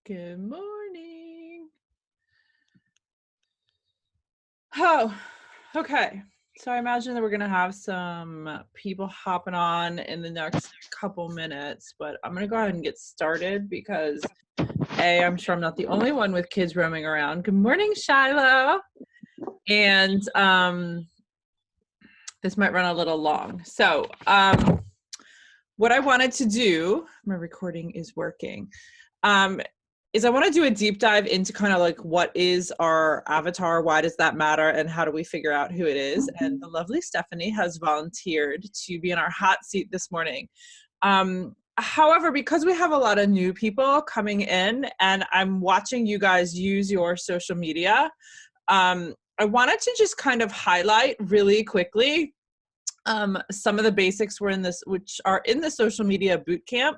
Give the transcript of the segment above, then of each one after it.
Good morning. Oh, okay. So I imagine that we're gonna have some people hopping on in the next couple minutes, but I'm gonna go ahead and get started because I'm sure I'm not the only one with kids roaming around. Good morning, Shiloh. And this might run a little long. So what I wanted to do, my recording is working. Is I want to do a deep dive into kind of like what is our avatar, why does that matter, and how do we figure out who it is. And the lovely Stephanie has volunteered to be in our hot seat this morning. However, because we have a lot of new people coming in and I'm watching you guys use your social media, I wanted to just kind of highlight really quickly some of the basics were in this, which are in the social media boot camp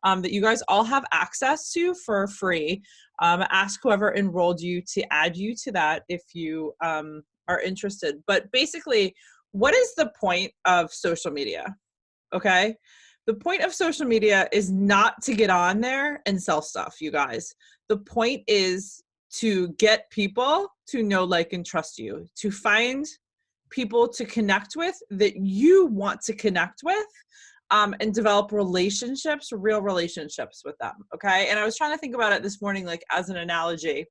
that you guys all have access to for free. Ask whoever enrolled you to add you to that if you are interested. But basically, what is the point of social media? Okay. The point of social media is not to get on there and sell stuff, you guys. The point is to get people to know, like, and trust you, to find people to connect with that you want to connect with, and develop relationships, real relationships with them. Okay. And I was trying to think about it this morning, like as an analogy.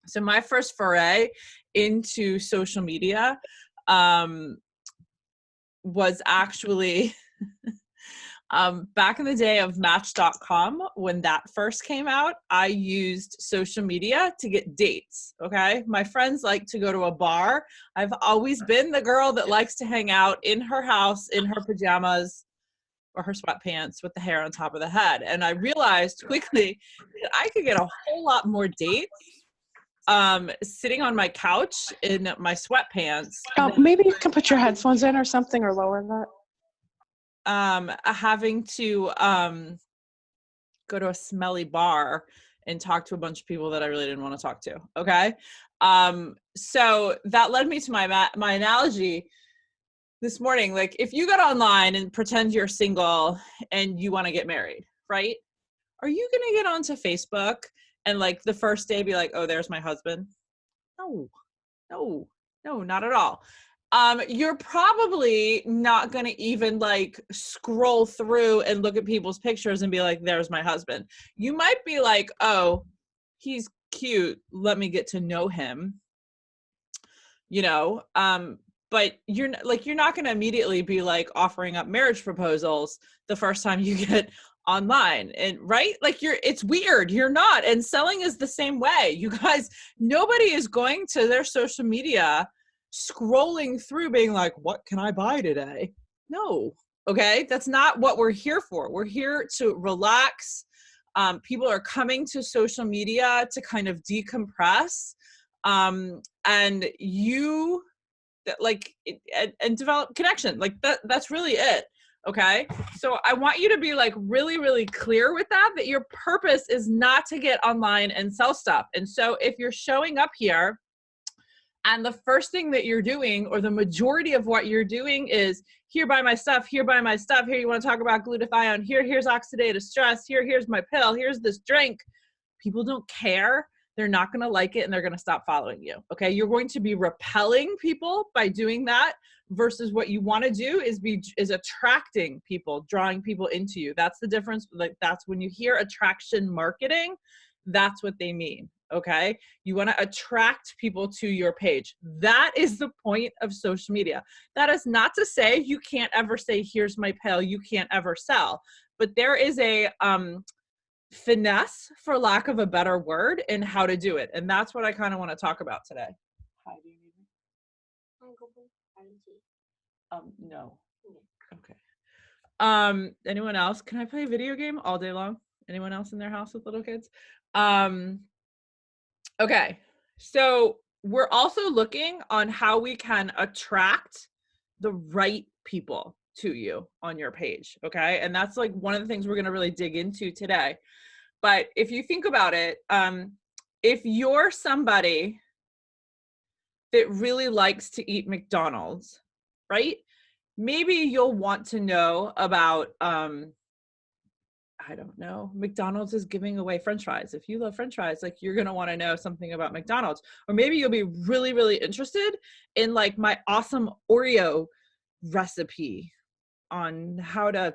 So my first foray into social media was actually back in the day of Match.com. When that first came out, I used social media to get dates. Okay. My friends like to go to a bar. I've always been the girl that likes to hang out in her house, in her pajamas or her sweatpants with the hair on top of the head. And I realized quickly that I could get a whole lot more dates sitting on my couch in my sweatpants. Maybe you can put your headphones in or something, or lower that. Having to go to a smelly bar and talk to a bunch of people that I really didn't want to talk to. Okay. So that led me to my analogy this morning. Like, if you got online and pretend you're single and you want to get married, right? Are you going to get onto Facebook and like the first day be like, oh, there's my husband? No, not at all. You're probably not going to even like scroll through and look at people's pictures and be like, there's my husband. You might be like, oh, he's cute, let me get to know him, you know. But you're not going to immediately be like offering up marriage proposals the first time you get online, and right, like it's weird, you're not. And selling is the same way, you guys. Nobody is going to their social media scrolling through being like, what can I buy today? No. Okay, that's not what we're here for. We're here to relax. People are coming to social media to kind of decompress, and you and develop connection. Like that's really it. Okay. So I want you to be like really, really clear with that your purpose is not to get online and sell stuff. And so if you're showing up here and the first thing that you're doing, or the majority of what you're doing, is here, buy my stuff, here, buy my stuff, here, you want to talk about glutathione, here's oxidative stress, here's my pill, here's this drink. People don't care. They're not going to like it, and they're going to stop following you. Okay. You're going to be repelling people by doing that, versus what you want to do is attracting people, drawing people into you. That's the difference. Like, that's when you hear attraction marketing, that's what they mean. Okay. You want to attract people to your page. That is the point of social media. That is not to say you can't ever say, here's my pill, you can't ever sell. But there is a finesse, for lack of a better word, in how to do it. And that's what I kind of want to talk about today. Hi, do you need me? No. Okay. Anyone else? Can I play a video game all day long? Anyone else in their house with little kids? Okay. So we're also looking on how we can attract the right people to you on your page. Okay. And that's like one of the things we're going to really dig into today. But if you think about it, if you're somebody that really likes to eat McDonald's, right? Maybe you'll want to know about I don't know, McDonald's is giving away French fries. If you love French fries, like you're going to want to know something about McDonald's. Or maybe you'll be really, really interested in like my awesome Oreo recipe on how to,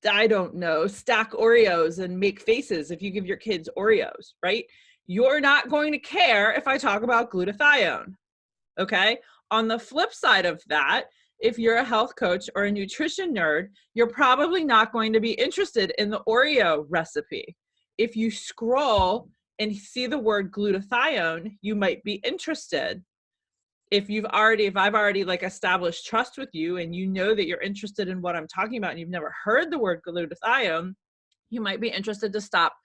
I don't know, stack Oreos and make faces if you give your kids Oreos, right? You're not going to care if I talk about glutathione, okay? On the flip side of that, if you're a health coach or a nutrition nerd, you're probably not going to be interested in the Oreo recipe. If you scroll and see the word glutathione, you might be interested. If I've already like established trust with you and you know that you're interested in what I'm talking about and you've never heard the word glutathione, you might be interested to stop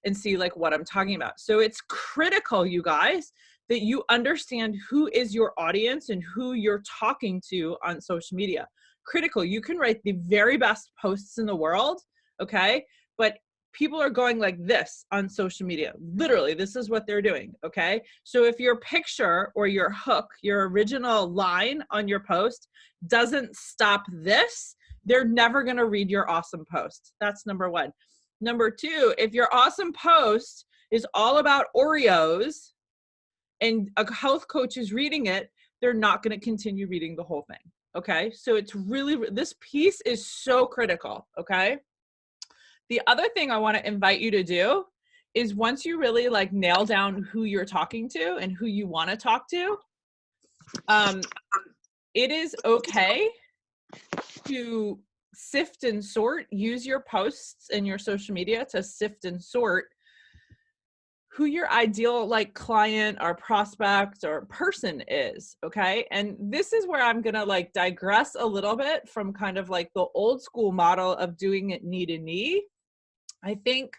and see like what I'm talking about. So it's critical, you guys, that you understand who is your audience and who you're talking to on social media. Critical. You can write the very best posts in the world, okay? But people are going like this on social media. Literally, this is what they're doing, okay? So if your picture or your hook, your original line on your post doesn't stop this, they're never going to read your awesome post. That's number one. Number two, if your awesome post is all about Oreos, and a health coach is reading it, they're not going to continue reading the whole thing. Okay. So it's really, this piece is so critical. Okay. The other thing I want to invite you to do is once you really like nail down who you're talking to and who you want to talk to, it is okay to sift and sort, use your posts and your social media to sift and sort who your ideal like client or prospect or person is, okay? And this is where I'm gonna like digress a little bit from kind of like the old school model of doing it knee to knee. I think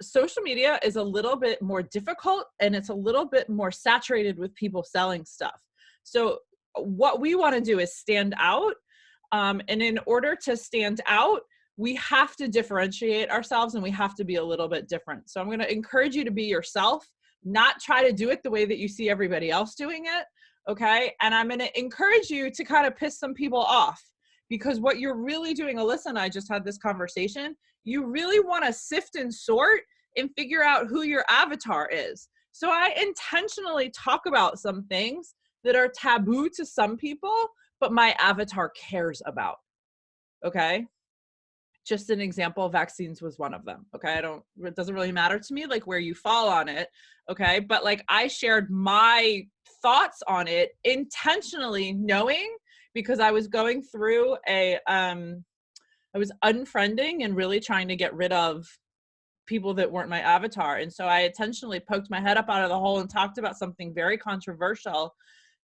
social media is a little bit more difficult and it's a little bit more saturated with people selling stuff. So what we wanna do is stand out. And in order to stand out, we have to differentiate ourselves and we have to be a little bit different. So I'm going to encourage you to be yourself, not try to do it the way that you see everybody else doing it. Okay. And I'm going to encourage you to kind of piss some people off, because what you're really doing, Alyssa and I just had this conversation, you really want to sift and sort and figure out who your avatar is. So I intentionally talk about some things that are taboo to some people, but my avatar cares about. Okay. Just an example, vaccines was one of them. Okay. It doesn't really matter to me, like where you fall on it. Okay. But like I shared my thoughts on it intentionally knowing, because I was going through I was unfriending and really trying to get rid of people that weren't my avatar. And so I intentionally poked my head up out of the hole and talked about something very controversial,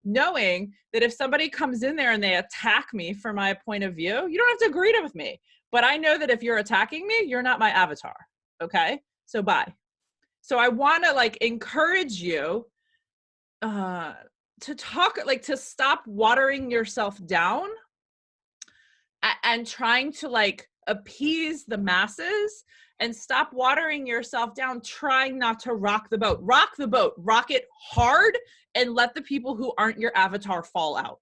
knowing that if somebody comes in there and they attack me for my point of view, you don't have to agree with me. But I know that if you're attacking me, you're not my avatar. Okay. So bye. So I want to like encourage you to talk, like to stop watering yourself down and trying to like appease the masses, and stop watering yourself down, trying not to rock the boat. Rock the boat, rock it hard, and let the people who aren't your avatar fall out.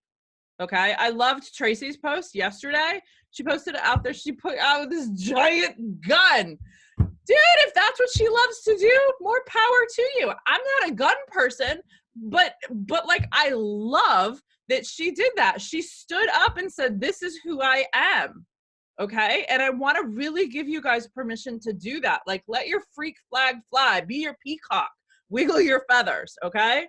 Okay. I loved Tracy's post yesterday. She posted it out there. She put out this giant gun. Dude, if that's what she loves to do, more power to you. I'm not a gun person, but like I love that she did that. She stood up and said, this is who I am. Okay. And I want to really give you guys permission to do that. Like, let your freak flag fly, be your peacock, wiggle your feathers. Okay.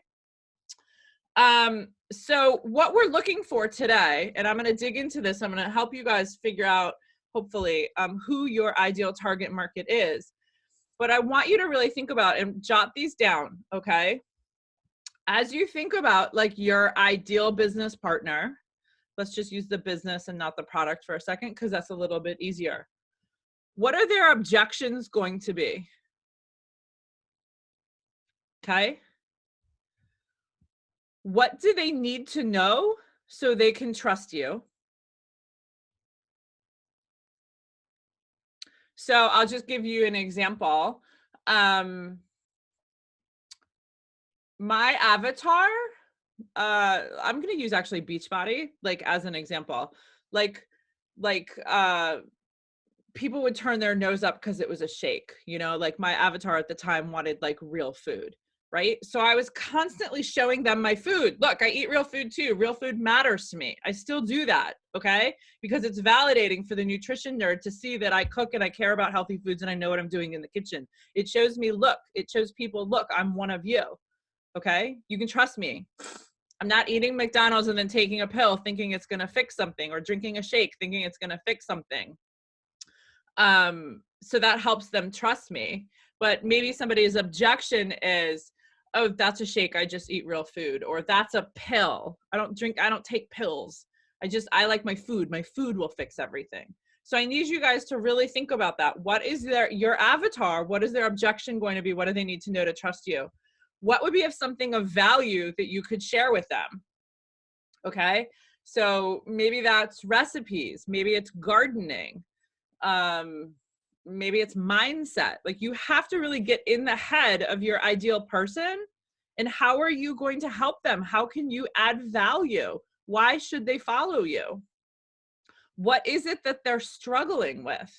So what we're looking for today, and I'm going to dig into this, I'm going to help you guys figure out, hopefully, who your ideal target market is. But I want you to really think about and jot these down. Okay. As you think about like your ideal business partner, let's just use the business and not the product for a second, because that's a little bit easier. What are their objections going to be? Okay. What do they need to know so they can trust you? So I'll just give you an example. My avatar, I'm going to use actually Beachbody, like as an example, like people would turn their nose up because it was a shake, you know, like my avatar at the time wanted like real food, right? So I was constantly showing them my food. Look, I eat real food too. Real food matters to me. I still do that, okay? Because it's validating for the nutrition nerd to see that I cook and I care about healthy foods and I know what I'm doing in the kitchen. It shows me, look, it shows people, look, I'm one of you, okay? You can trust me. I'm not eating McDonald's and then taking a pill thinking it's going to fix something, or drinking a shake thinking it's going to fix something. So that helps them trust me. But maybe somebody's objection is, oh, that's a shake, I just eat real food. Or that's a pill, I don't take pills. I like my food will fix everything. So I need you guys to really think about that. What is your avatar? What is their objection going to be? What do they need to know to trust you? What would be of something of value that you could share with them? Okay. So maybe that's recipes. Maybe it's gardening. Maybe it's mindset. Like, you have to really get in the head of your ideal person, and how are you going to help them? How can you add value? Why should they follow you? What is it that they're struggling with?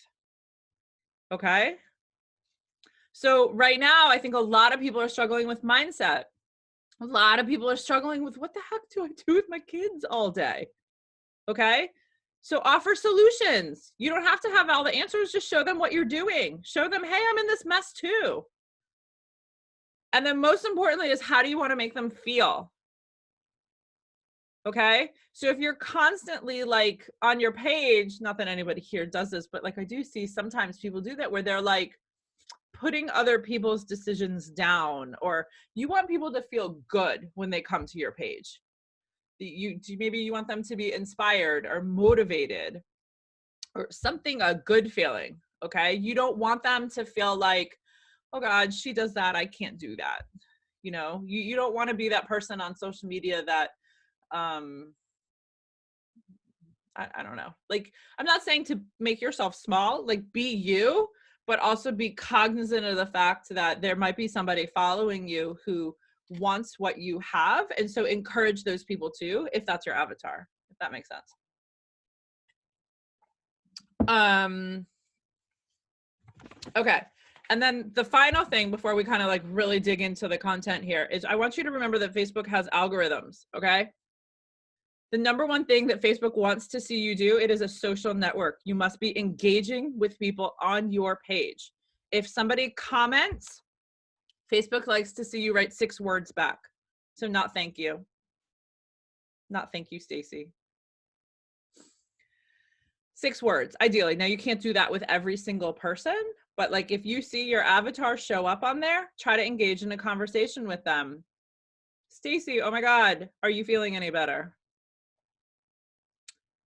Okay. So right now, I think a lot of people are struggling with mindset. A lot of people are struggling with, what the heck do I do with my kids all day? Okay. So offer solutions. You don't have to have all the answers. Just show them what you're doing. Show them, hey, I'm in this mess too. And then most importantly is, how do you want to make them feel? Okay. So if you're constantly like on your page, not that anybody here does this, but like I do see sometimes people do that, where they're like putting other people's decisions down, or you want people to feel good when they come to your page. Maybe you want them to be inspired or motivated or something, a good feeling. Okay. You don't want them to feel like, oh God, she does that, I can't do that. You know, you don't want to be that person on social media that, I don't know. Like, I'm not saying to make yourself small, like be you, but also be cognizant of the fact that there might be somebody following you who wants what you have. And so encourage those people too, if that's your avatar, if that makes sense. Okay. And then the final thing before we kind of like really dig into the content here is, I want you to remember that Facebook has algorithms. Okay. The number one thing that Facebook wants to see you do, it is a social network. You must be engaging with people on your page. If somebody comments, Facebook likes to see you write 6 words back. So not thank you. Not thank you, Stacy. 6 words, ideally. Now you can't do that with every single person, but like if you see your avatar show up on there, try to engage in a conversation with them. Stacy, oh my God, are you feeling any better?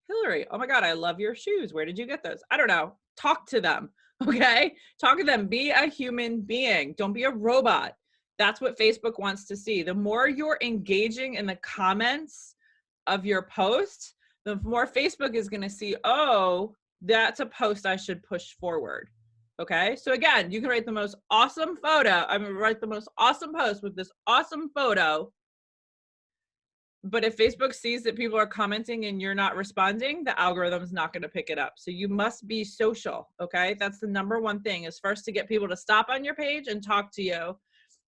Hillary, oh my God, I love your shoes. Where did you get those? I don't know. Talk to them. Okay. Talk to them. Be a human being. Don't be a robot. That's what Facebook wants to see. The more you're engaging in the comments of your post, the more Facebook is going to see, oh, that's a post I should push forward. Okay. So again, you can write the most awesome photo. I'm going to write the most awesome post with this awesome photo. But if Facebook sees that people are commenting and you're not responding, the algorithm's not going to pick it up. So you must be social. Okay. That's the number one thing, is first to get people to stop on your page and talk to you,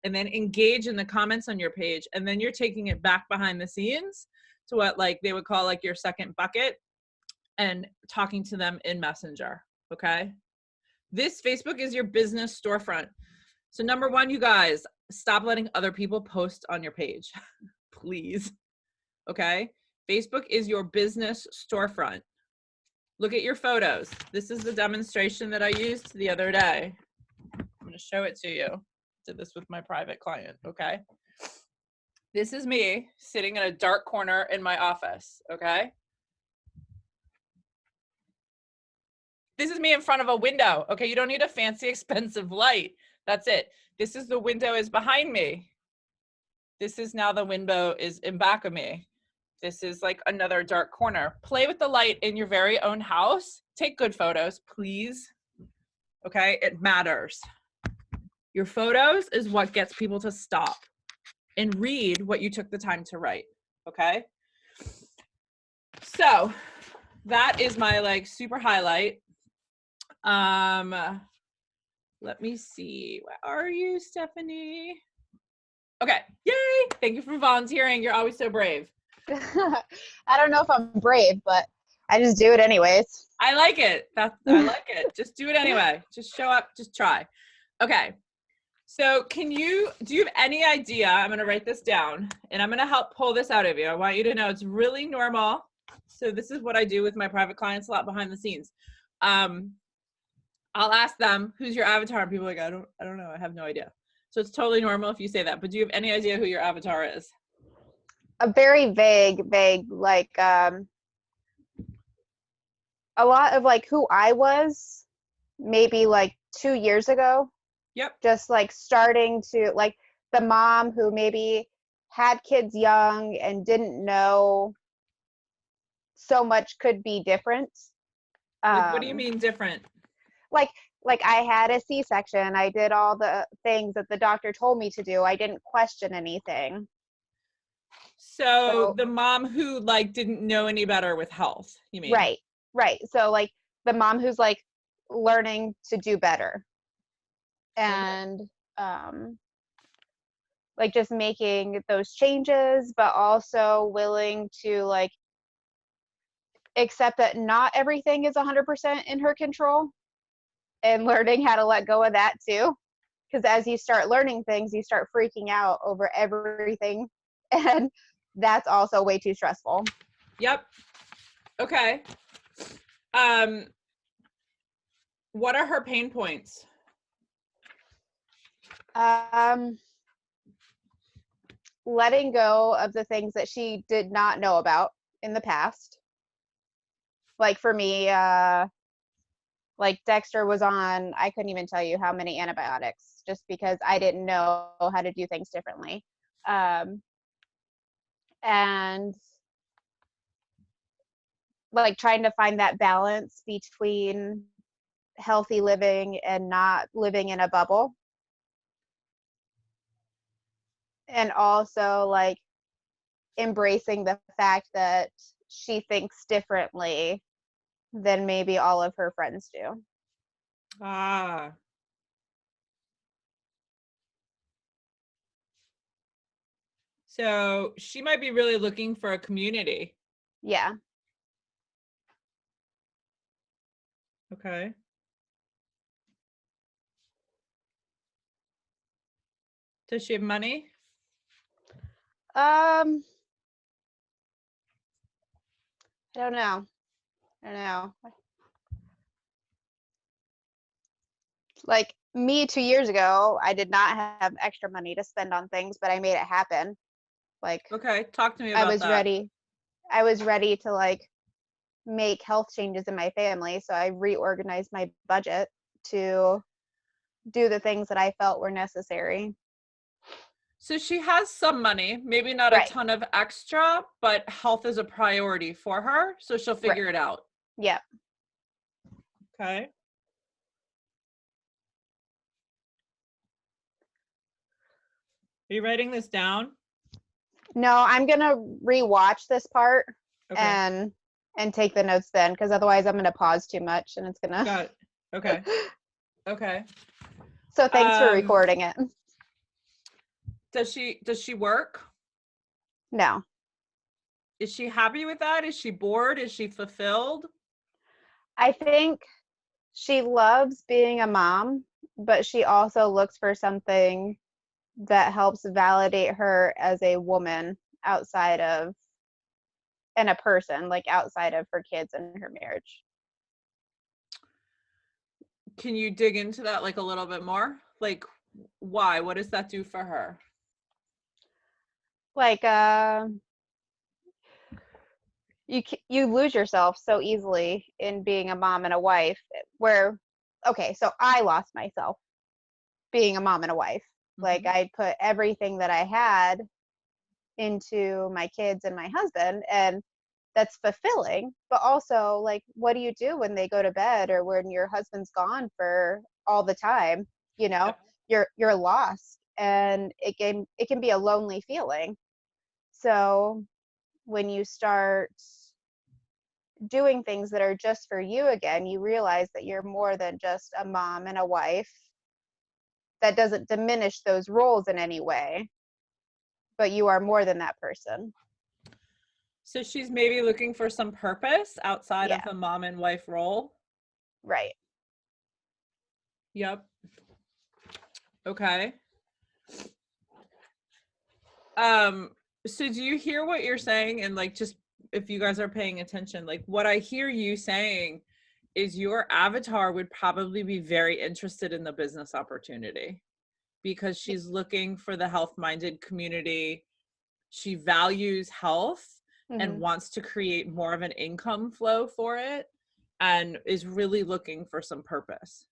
and then engage in the comments on your page. And then you're taking it back behind the scenes to what like they would call like your second bucket, and talking to them in Messenger. Okay. This Facebook is your business storefront. So number one, you guys, stop letting other people post on your page, please. Okay. Facebook is your business storefront. Look at your photos. This is the demonstration that I used the other day. I'm going to show it to you. Did this with my private client. Okay. This is me sitting in a dark corner in my office. Okay. This is me in front of a window. Okay. You don't need a fancy, expensive light. That's it. This is the window is behind me. This is now the window is in back of me. This is like another dark corner. Play with the light in your very own house. Take good photos, please. Okay, it matters. Your photos is what gets people to stop and read what you took the time to write, okay? So that is my like super highlight. Let me see. Where are you, Stephanie? Okay. Yay! Thank you for volunteering. You're always so brave. I don't know if I'm brave, but I just do it anyways. I like it. I like it. Just do it anyway. Just show up. Just try. Okay. So do you have any idea? I'm going to write this down and I'm going to help pull this out of you. I want you to know it's really normal. So this is what I do with my private clients a lot behind the scenes. I'll ask them, who's your avatar? And people are like, I don't know. I have no idea. So it's totally normal if you say that, but do you have any idea who your avatar is? A very vague, like, a lot of like who I was maybe like 2 years ago. Yep. Just like starting to like the mom who maybe had kids young and didn't know so much could be different. Like, what do you mean different? Like I had a C-section. I did all the things that the doctor told me to do. I didn't question anything. So the mom who like didn't know any better with health, you mean? Right. So like the mom who's like learning to do better. And like just making those changes, but also willing to like accept that not everything is 100% in her control, and learning how to let go of that too. Because as you start learning things, you start freaking out over everything, and that's also way too stressful. Yep. Okay. What are her pain points? Letting go of the things that she did not know about in the past. Like for me, like Dexter was on, I couldn't even tell you how many antibiotics just because I didn't know how to do things differently. And like trying to find that balance between healthy living and not living in a bubble. And also like embracing the fact that she thinks differently than maybe all of her friends do. Ah. So she might be really looking for a community. Yeah. Okay. Does she have money? I don't know. Like me 2 years ago, I did not have extra money to spend on things, but I made it happen. Like, Okay, talk to me I about was that. ready. I was ready to like make health changes in my family, so I reorganized my budget to do the things that I felt were necessary. So she has some money, maybe not a Right. ton of extra, but health is a priority for her, so she'll figure it out. Yep. Okay. Are you writing this down? No, I'm gonna rewatch this part Okay. and take the notes then, because otherwise I'm gonna pause too much and it's gonna. Got it. Okay. Okay. So thanks for recording it. Does she work? No. Is she happy with that? Is she bored? Is she fulfilled? I think she loves being a mom, but she also looks for something that helps validate her as a woman outside of, and a person, like outside of her kids and her marriage. Can you dig into that like a little bit more? Like, why? What does that do for her? Like, you lose yourself so easily in being a mom and a wife, where, okay, so I lost myself being a mom and a wife. Like I put everything that I had into my kids and my husband, and that's fulfilling, but also like what do you do when they go to bed or when your husband's gone for all the time? Yep. You're lost, and it can be a lonely feeling. So when you start doing things that are just for you again, you realize that you're more than just a mom and a wife. That doesn't diminish those roles in any way, but you are more than that person. So she's maybe looking for some purpose outside of Yeah, a mom and wife role. right. Yep. Okay. Um, so do you hear what you're saying? And like, just if you guys are paying attention, like what I hear you saying is your avatar would probably be very interested in the business opportunity because she's looking for the health-minded community. She values health and Hmm. wants to create more of an income flow for it and is really looking for some purpose.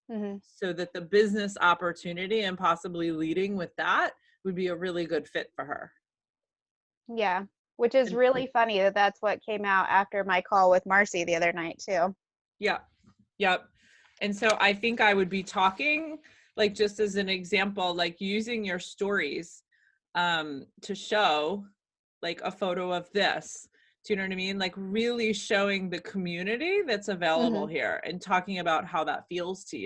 Hmm. So that the business opportunity and possibly leading with that would be a really good fit for her. Yeah, which is And really funny that that's what came out after my call with Marcy the other night too. yeah, yep. And so I think I would be talking, like just as an example, like using your stories to show like a photo of this. Do you know what I mean? Like really showing the community that's available Hmm. here and talking about how that feels to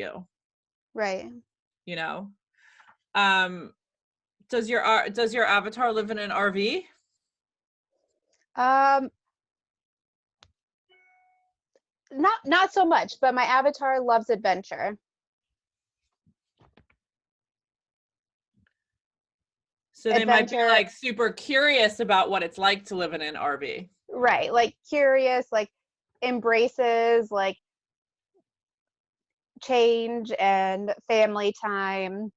Right. you know? Um, does your avatar live in an RV? Um, not so much, but my avatar loves adventure. So they might be Adventure, like super curious about what it's like to live in an RV. right? Like curious, like embraces like change and family time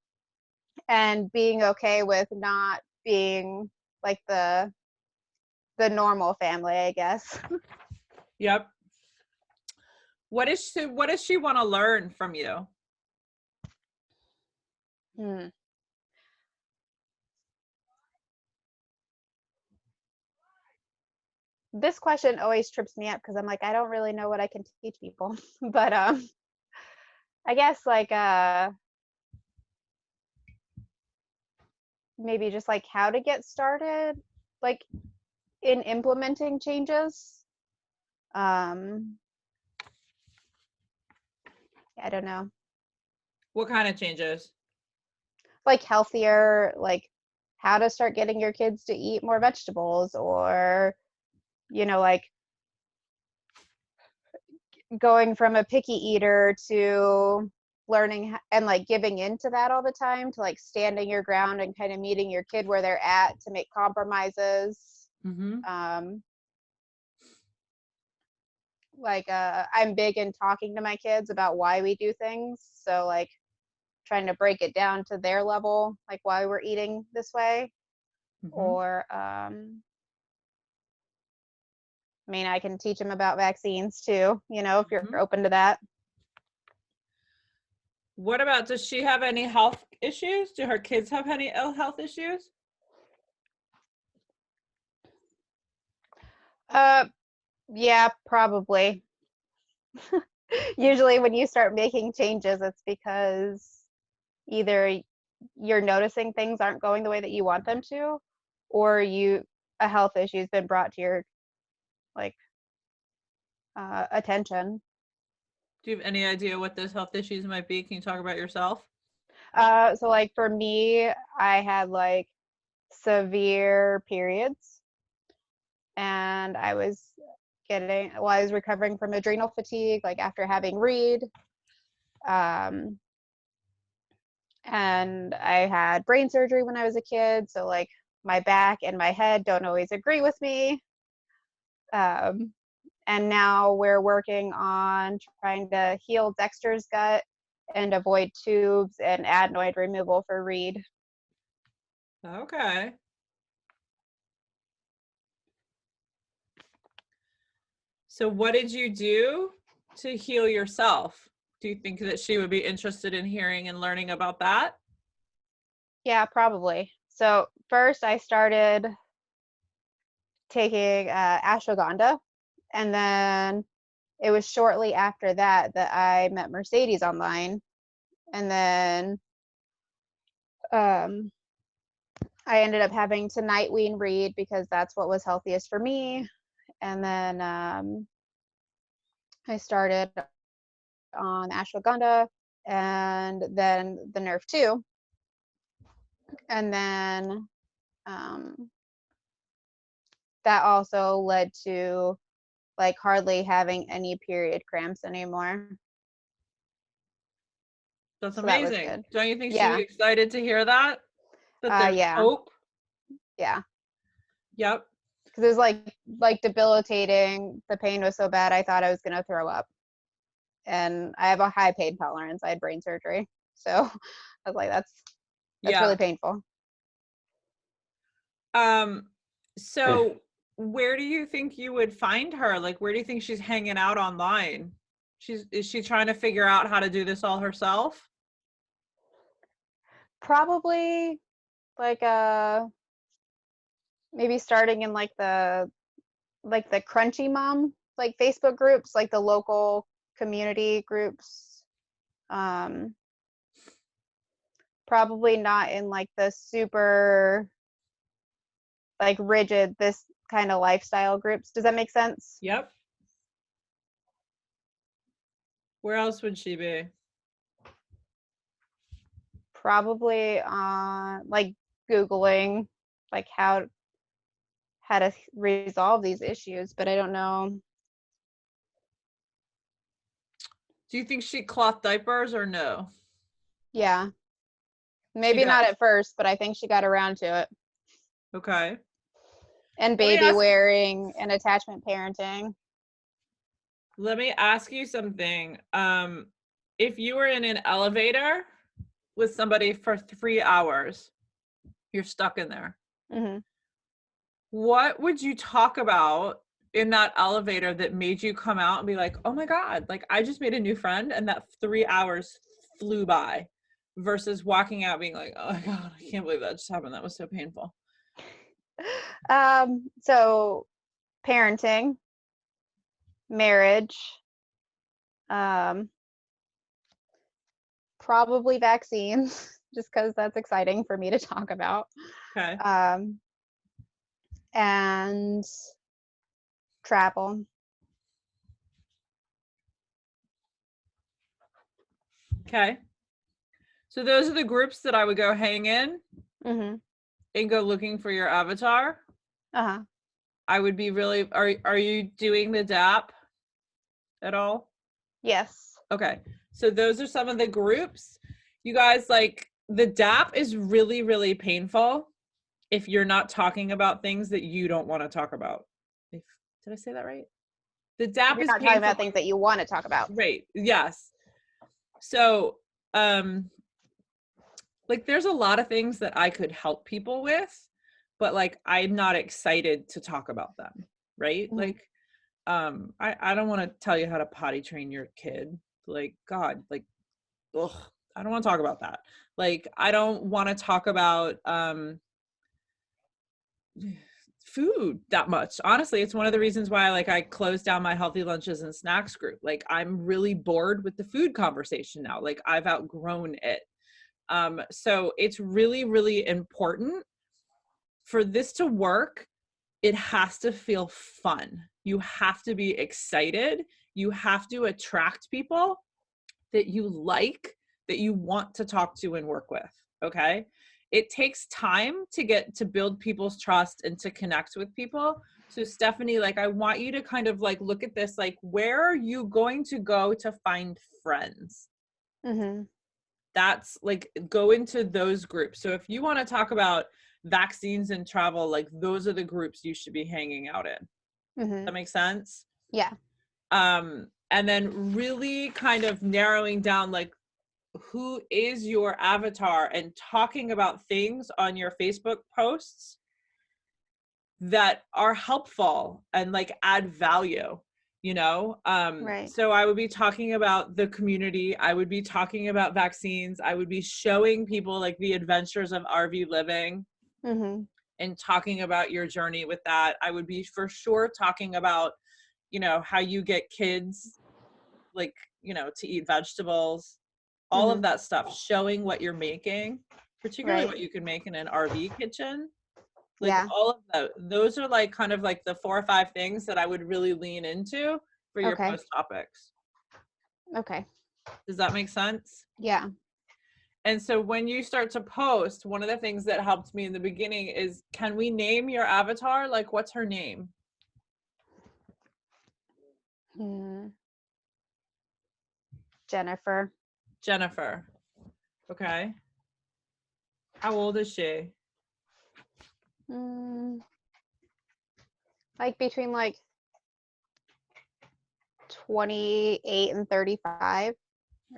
and being okay with not being like the normal family, I guess. Yep. What does she want to learn from you? Hmm. This question always trips me up because I'm like, I don't really know what I can teach people. But I guess like maybe just like how to get started, like in implementing changes. Um, I don't know. What kind of changes? Like healthier, like how to start getting your kids to eat more vegetables or, like going from a picky eater to learning and like giving into that all the time to like standing your ground and kind of meeting your kid where they're at to make compromises. Mm-hmm. um like I'm big in talking to my kids about why we do things, so like trying to break it down to their level, like why we're eating this way. Mm-hmm. Or I mean, I can teach them about vaccines too, if you're Mm-hmm. open to that. What about, does she have any health issues? Do her kids have any ill health issues? uh yeah, probably. Usually when you start making changes, it's because either you're noticing things aren't going the way that you want them to, or a health issue has been brought to your like attention. Do you have any idea what those health issues might be? Can you talk about yourself? So like for me, I had like severe periods, and I was recovering from adrenal fatigue, like after having Reed. Um, and I had brain surgery when I was a kid, so like my back and my head don't always agree with me. Um, and now we're working on trying to heal Dexter's gut and avoid tubes and adenoid removal for Reed. Okay. So what did you do to heal yourself? Do you think that she would be interested in hearing and learning about that? Yeah, probably. So first I started taking ashwagandha, and then it was shortly after that that I met Mercedes online, and then um, I ended up having to night wean Reed because that's what was healthiest for me. And then I started on ashwagandha and then the Nerf 2. And then that also led to like hardly having any period cramps anymore. That's So that was amazing. good. Don't you think she'd Yeah. be excited to hear that? That there's Yeah. hope? Yeah. Yep. Because it was like debilitating. The pain was so bad I thought I was gonna throw up. And I have a high pain tolerance. I had brain surgery. So I was like, that's Yeah. really painful. So where do you think you would find her? Like, where do you think she's hanging out online? Is she trying to figure out how to do this all herself? Probably like maybe starting in like the Crunchy Mom like Facebook groups, like the local community groups. Probably not in like the super like rigid this kind of lifestyle groups. Does that make sense? Yep. Where else would she be? Probably like Googling like how to resolve these issues, but I don't know. Do you think she cloth diapers or no? Yeah. Maybe not at first, but I think she got around to it. Okay. And baby wearing and attachment parenting. Let me ask you something. If you were in an elevator with somebody for 3 hours, you're stuck in there. Mm-hmm. What would you talk about in that elevator that made you come out and be like, oh my God, like I just made a new friend and that 3 hours flew by, versus walking out being like, oh my God, I can't believe that just happened. That was so painful. So parenting, marriage, probably vaccines, just because that's exciting for me to talk about. Okay. And travel. Okay. So those are the groups that I would go hang in Mm-hmm. and go looking for your avatar. Uh-huh. I would be really, are you doing the DAP at all? Yes. Okay. So those are some of the groups. You guys, like the DAP is really, really painful if you're not talking about things that you don't want to talk about. Did I say that right? The DAP You're is not painful. talking about things that you want to talk about. Right. Yes. So, like there's a lot of things that I could help people with, but like I'm not excited to talk about them. Right. Mm-hmm. Like, I don't want to tell you how to potty train your kid. Like, God, like, ugh, I don't want to talk about that. Like, I don't want to talk about, food that much. Honestly, it's one of the reasons why like I closed down my healthy lunches and snacks group. Like I'm really bored with the food conversation now. Like I've outgrown it. So it's really, really important for this to work. It has to feel fun. You have to be excited. You have to attract people that you like, that you want to talk to and work with. Okay. It takes time to build people's trust and to connect with people. So Stephanie, like, I want you to kind of like, look at this, like, where are you going to go to find friends? Mm-hmm. That's like, go into those groups. So if you want to talk about vaccines and travel, like those are the groups you should be hanging out in. Mm-hmm. That makes sense? Yeah. And then really kind of narrowing down like who is your avatar and talking about things on your Facebook posts that are helpful and like add value, you know? Right. So I would be talking about the community. I would be talking about vaccines. I would be showing people like the adventures of RV living. Mm-hmm. And talking about your journey with that. I would be for sure talking about, you know, how you get kids like, you know, to eat vegetables, all Mm-hmm. of that stuff, showing what you're making, particularly Right. what you can make in an RV kitchen. Like Yeah. all of those are like kind of like the 4 or 5 things that I would really lean into for your Okay. post topics. Okay. Does that make sense? Yeah. And so when you start to post, one of the things that helped me in the beginning is, can we name your avatar? Like, what's her name? Jennifer. Jennifer. Okay. How old is she? Like between like 28 and 35,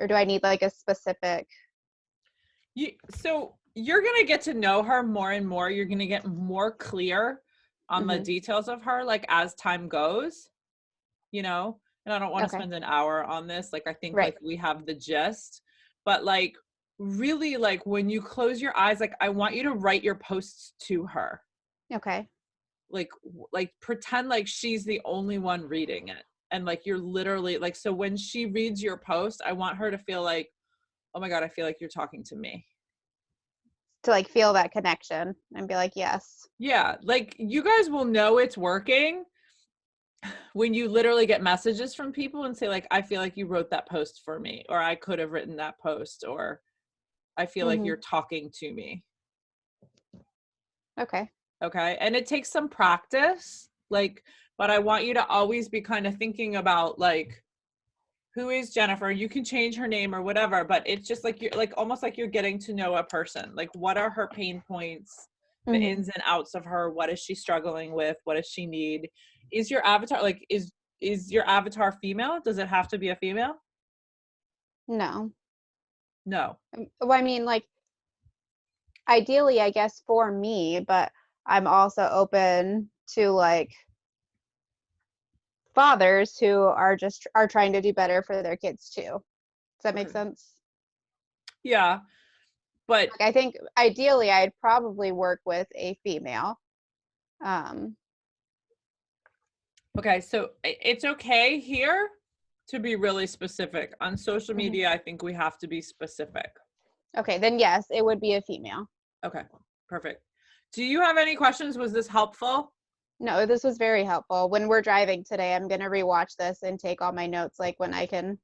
or do I need like a specific? So you're going to get to know her more and more. You're going to get more clear on the details of her, like as time goes, and I don't want to spend an hour on this. Like, I think like we have the gist, but like really, like when you close your eyes, like I want you to write your posts to her. Okay. Like pretend like she's the only one reading it. And like, you're literally like, so when she reads your post, I want her to feel like, oh my God, I feel like you're talking to me. To like feel that connection and be like, yes. Yeah. Like, you guys will know it's working when you literally get messages from people and say like, I feel like you wrote that post for me, or I could have written that post, or I feel like you're talking to me. Okay. Okay. And it takes some practice, like, but I want you to always be kind of thinking about like, who is Jennifer? You can change her name or whatever, but it's just like, you're like, almost like you're getting to know a person. Like, what are her pain points, the ins and outs of her? What is she struggling with? What does she need? Is your avatar like, is your avatar female? Does it have to be a female? No. Well, I mean, like, ideally, I guess for me, but I'm also open to like fathers who are trying to do better for their kids too. Does that make sense? Yeah. But like, I think ideally I'd probably work with a female. Okay, so it's okay here to be really specific. On social media, I think we have to be specific. Okay, then yes, it would be a female. Okay, perfect. Do you have any questions? Was this helpful? No, this was very helpful. When we're driving today, I'm going to rewatch this and take all my notes, like when I can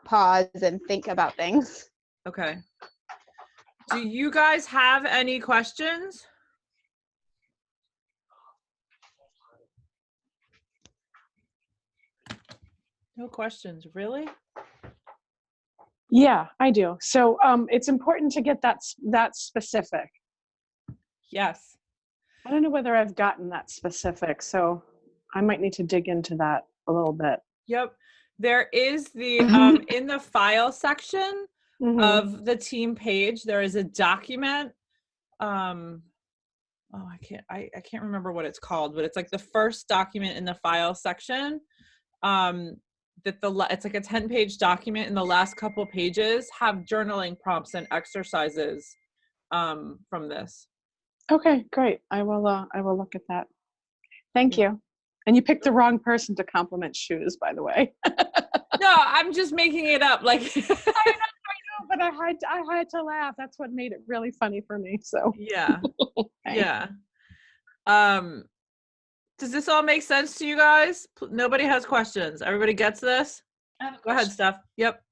pause and think about things. Okay. Do you guys have any questions? No questions, really? Yeah, I do. So it's important to get that specific. Yes. I don't know whether I've gotten that specific, so I might need to dig into that a little bit. Yep. There is the, in the file section of the team page, there is a document. I can't remember what it's called, but it's like the first document in the file section. It's like a 10-page document, and the last couple pages have journaling prompts and exercises from this. Okay, great. I will look at that. Thank you. And you picked the wrong person to compliment shoes, by the way. No, I'm just making it up. Like I know, but I had to laugh. That's what made it really funny for me. So yeah. Okay. Yeah. Does this all make sense to you guys? Nobody has questions. Everybody gets this? Go ahead, Steph. Yep.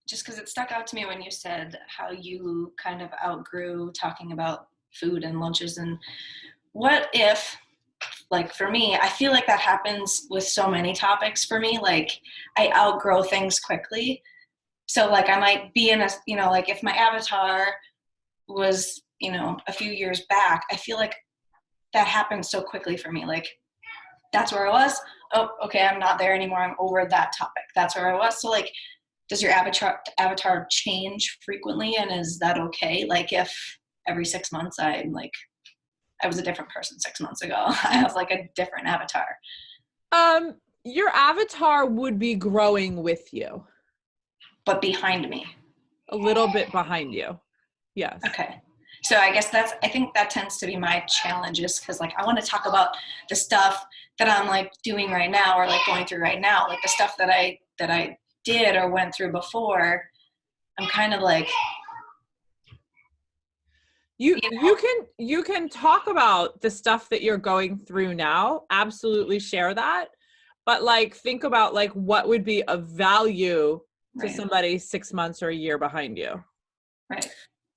Just because it stuck out to me when you said how you kind of outgrew talking about food and lunches, and what if, like for me, I feel like that happens with so many topics for me. Like I outgrow things quickly. So like I might be in a, like if my avatar was, a few years back, I feel like that happened so quickly for me. Like that's where I was. Oh, okay. I'm not there anymore. I'm over that topic. That's where I was. So like, does your avatar change frequently? And is that okay? Like if every 6 months I was a different person 6 months ago, I have like a different avatar. Your avatar would be growing with you. But behind me. A little bit behind you. Yes. Okay. So I guess I think that tends to be my challenge, is because like I want to talk about the stuff that I'm like doing right now, or like going through right now, like the stuff that I did or went through before. I'm kind of like, you can talk about the stuff that you're going through now. Absolutely share that. but like think about like what would be of value to Right. somebody 6 months or a year behind you. Right.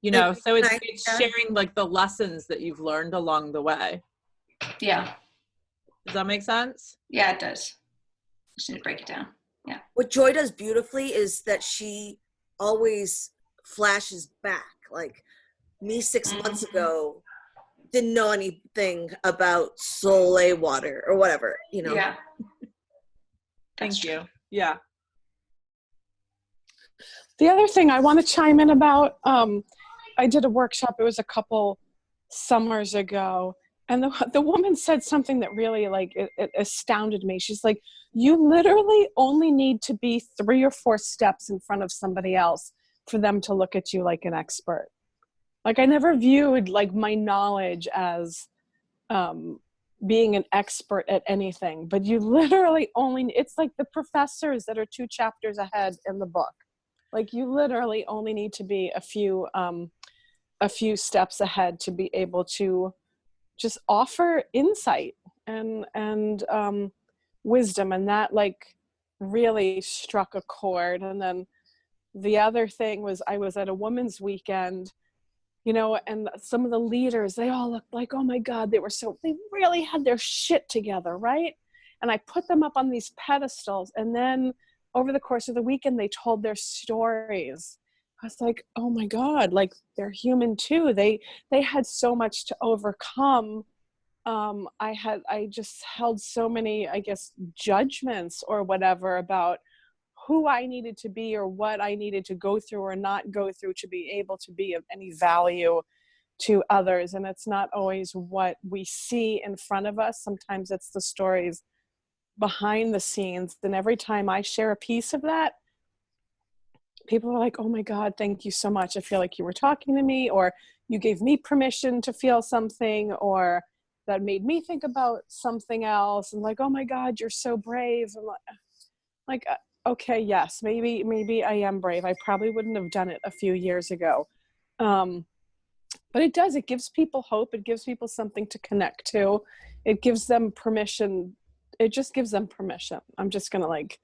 You know, And so it's I- sharing like the lessons that you've learned along the way. Yeah. Does that make sense? Yeah, it does. Just need to break it down. What Joy does beautifully is that she always flashes back. Like me 6 months ago didn't know anything about Soleil water or whatever, you know. Yeah. Thank That's you. Yeah. The other thing I want to chime in about, I did a workshop, it was a couple summers ago, and the woman said something that really like it astounded me. She's like, you literally only need to be 3 or 4 steps in front of somebody else for them to look at you like an expert. Like I never viewed like my knowledge as being an expert at anything, but you literally only, it's like the professors that are 2 chapters ahead in the book. Like you literally only need to be a few steps ahead to be able to just offer insight and wisdom. And that like really struck a chord. And then the other thing was I was at a women's weekend, you know, and some of the leaders, they all looked like, oh my God, they really had their shit together, right? And I put them up on these pedestals, and then over the course of the weekend, they told their stories. I was like, oh my God, like they're human too. They had so much to overcome. I just held so many, I guess, judgments or whatever about who I needed to be or what I needed to go through or not go through to be able to be of any value to others. And it's not always what we see in front of us. Sometimes it's the stories behind the scenes. And every time I share a piece of that, people are like, oh my God, thank you so much. I feel like you were talking to me, or you gave me permission to feel something, or that made me think about something else. And like, oh my God, you're so brave. And like, okay, yes, maybe I am brave. I probably wouldn't have done it a few years ago. But it gives people hope. It gives people something to connect to. It gives them permission. It just gives them permission. I'm just going to like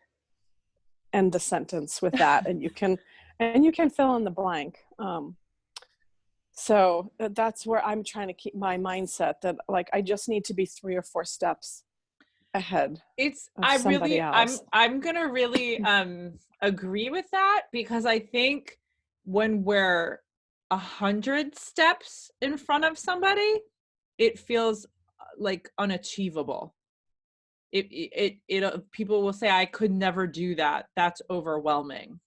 end the sentence with that. And you can fill in the blank. So that's where I'm trying to keep my mindset, that like, I just need to be 3 or 4 steps ahead. I'm gonna really agree with that, because I think when we're 100 steps in front of somebody, it feels like unachievable. People will say, I could never do that. That's overwhelming.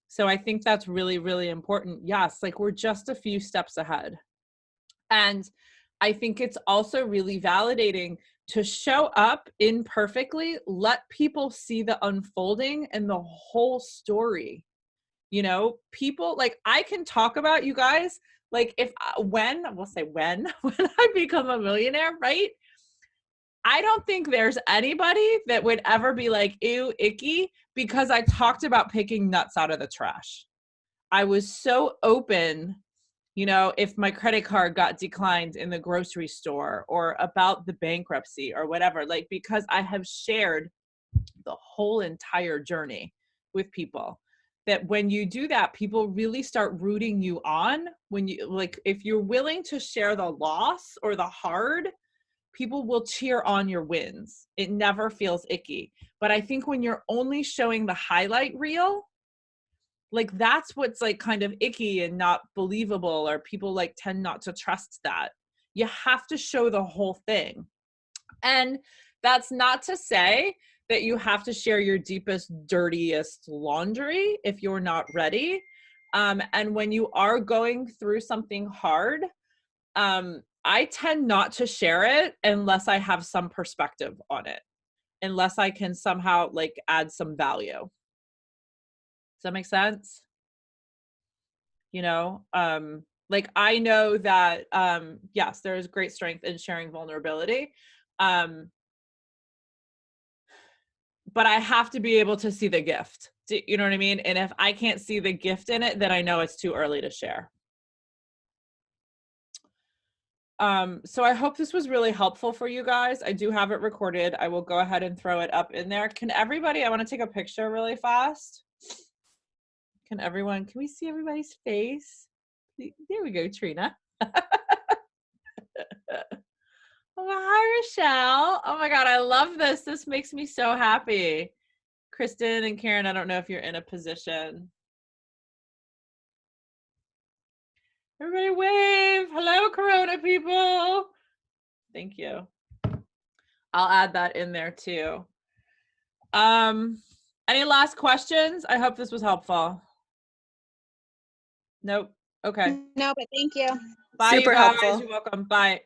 So I think that's really, really important. Yes, like we're just a few steps ahead. And I think it's also really validating to show up imperfectly, let people see the unfolding and the whole story. You know, people like, I can talk about you guys, like when I become a millionaire, right? I don't think there's anybody that would ever be like, ew, icky, because I talked about picking nuts out of the trash. I was so open, you know, if my credit card got declined in the grocery store, or about the bankruptcy or whatever, like, because I have shared the whole entire journey with people, that when you do that, people really start rooting you on. When you, like, if you're willing to share the loss or the hard, people will cheer on your wins. It never feels icky. But I think when you're only showing the highlight reel, like that's what's like kind of icky and not believable, or people like tend not to trust that. You have to show the whole thing. And that's not to say that you have to share your deepest, dirtiest laundry if you're not ready. And when you are going through something hard, I tend not to share it unless I have some perspective on it, unless I can somehow like add some value. Does that make sense? You know, like I know that, yes, there is great strength in sharing vulnerability. But I have to be able to see the gift. You know what I mean? And if I can't see the gift in it, then I know it's too early to share. So I hope this was really helpful for you guys. I do have it recorded. I will go ahead and throw it up in there. Can everybody, I want to take a picture really fast. Can we see everybody's face? There we go, Trina. Oh, hi, Rochelle. Oh my God, I love this. This makes me so happy. Kristen and Karen, I don't know if you're in a position. Everybody wave. Hello, Corona people. Thank you. I'll add that in there too. Any last questions? I hope this was helpful. Nope. Okay. No, but thank you. Bye, Super you guys. helpful. You're welcome. Bye.